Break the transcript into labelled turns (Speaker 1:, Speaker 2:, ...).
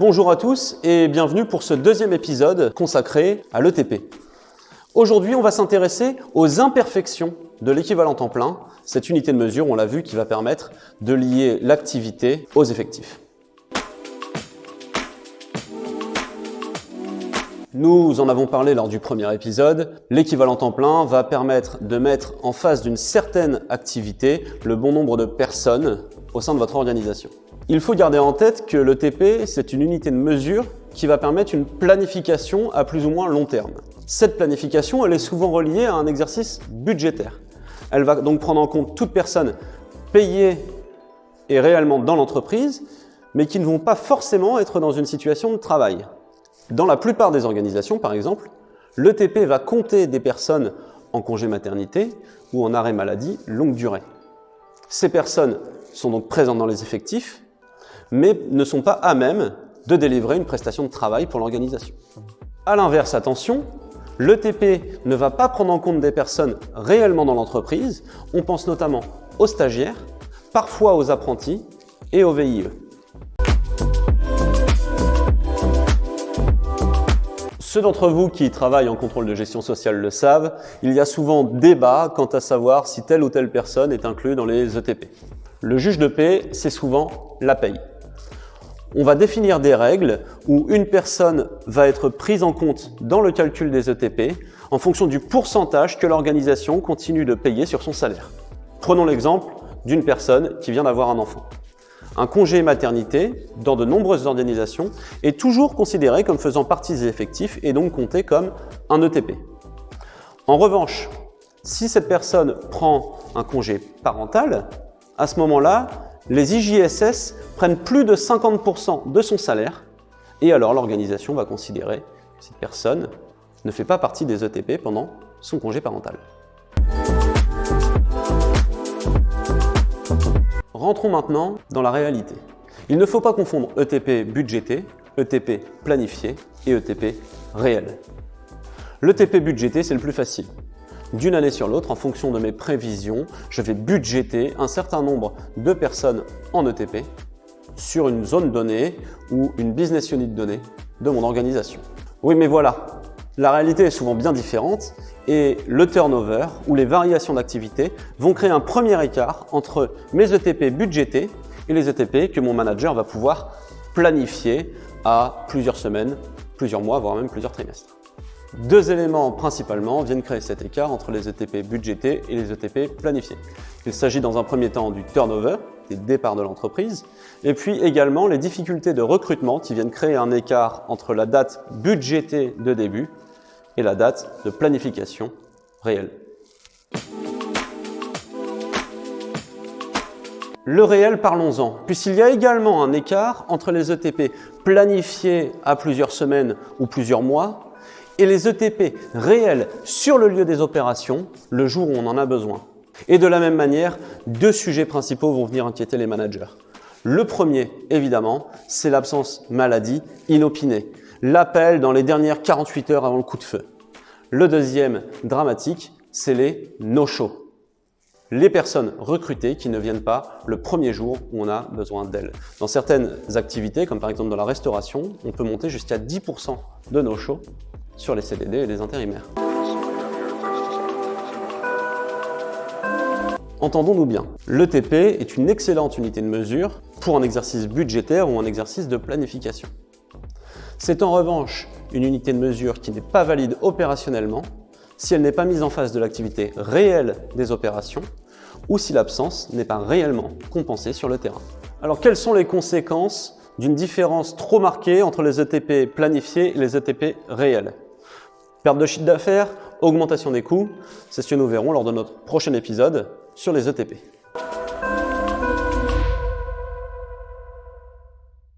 Speaker 1: Bonjour à tous et bienvenue pour ce deuxième épisode consacré à l'ETP. Aujourd'hui, on va s'intéresser aux imperfections de l'équivalent temps plein, cette unité de mesure, on l'a vu, qui va permettre de lier l'activité aux effectifs. Nous en avons parlé lors du premier épisode. L'équivalent temps plein va permettre de mettre en face d'une certaine activité le bon nombre de personnes au sein de votre organisation. Il faut garder en tête que l'ETP, c'est une unité de mesure qui va permettre une planification à plus ou moins long terme. Cette planification, elle est souvent reliée à un exercice budgétaire. Elle va donc prendre en compte toute personne payée et réellement dans l'entreprise, mais qui ne vont pas forcément être dans une situation de travail. Dans la plupart des organisations, par exemple, l'ETP va compter des personnes en congé maternité ou en arrêt maladie longue durée. Ces personnes sont donc présentes dans les effectifs, mais ne sont pas à même de délivrer une prestation de travail pour l'organisation. A l'inverse, attention, l'ETP ne va pas prendre en compte des personnes réellement dans l'entreprise. On pense notamment aux stagiaires, parfois aux apprentis et aux VIE. Ceux d'entre vous qui travaillent en contrôle de gestion sociale le savent, il y a souvent débat quant à savoir si telle ou telle personne est inclue dans les ETP. Le juge de paie, c'est souvent la paye. On va définir des règles où une personne va être prise en compte dans le calcul des ETP en fonction du pourcentage que l'organisation continue de payer sur son salaire. Prenons l'exemple d'une personne qui vient d'avoir un enfant. Un congé maternité, dans de nombreuses organisations, est toujours considéré comme faisant partie des effectifs et donc compté comme un ETP. En revanche, si cette personne prend un congé parental, à ce moment-là, les IJSS prennent plus de 50% de son salaire et alors l'organisation va considérer que cette personne ne fait pas partie des ETP pendant son congé parental. Rentrons maintenant dans la réalité. Il ne faut pas confondre ETP budgété, ETP planifié et ETP réel. L'ETP budgété, c'est le plus facile. D'une année sur l'autre, en fonction de mes prévisions, je vais budgéter un certain nombre de personnes en ETP sur une zone donnée ou une business unit donnée de mon organisation. Oui, mais voilà, la réalité est souvent bien différente et le turnover ou les variations d'activité vont créer un premier écart entre mes ETP budgétés et les ETP que mon manager va pouvoir planifier à plusieurs semaines, plusieurs mois, voire même plusieurs trimestres. Deux éléments principalement viennent créer cet écart entre les ETP budgétés et les ETP planifiés. Il s'agit dans un premier temps du turnover, des départs de l'entreprise, et puis également les difficultés de recrutement qui viennent créer un écart entre la date budgétée de début et la date de planification réelle. Le réel, parlons-en, puisqu'il y a également un écart entre les ETP planifiés à plusieurs semaines ou plusieurs mois et les ETP réels sur le lieu des opérations, le jour où on en a besoin. Et de la même manière, deux sujets principaux vont venir inquiéter les managers. Le premier, évidemment, c'est l'absence maladie inopinée, l'appel dans les dernières 48 heures avant le coup de feu. Le deuxième, dramatique, c'est les no-show. Les personnes recrutées qui ne viennent pas le premier jour où on a besoin d'elles. Dans certaines activités, comme par exemple dans la restauration, on peut monter jusqu'à 10% de no-show sur les CDD et les intérimaires. Entendons-nous bien, l'ETP est une excellente unité de mesure pour un exercice budgétaire ou un exercice de planification. C'est en revanche une unité de mesure qui n'est pas valide opérationnellement si elle n'est pas mise en face de l'activité réelle des opérations ou si l'absence n'est pas réellement compensée sur le terrain. Alors quelles sont les conséquences d'une différence trop marquée entre les ETP planifiés et les ETP réels? Perte de chiffre d'affaires, augmentation des coûts, c'est ce que nous verrons lors de notre prochain épisode sur les ETP.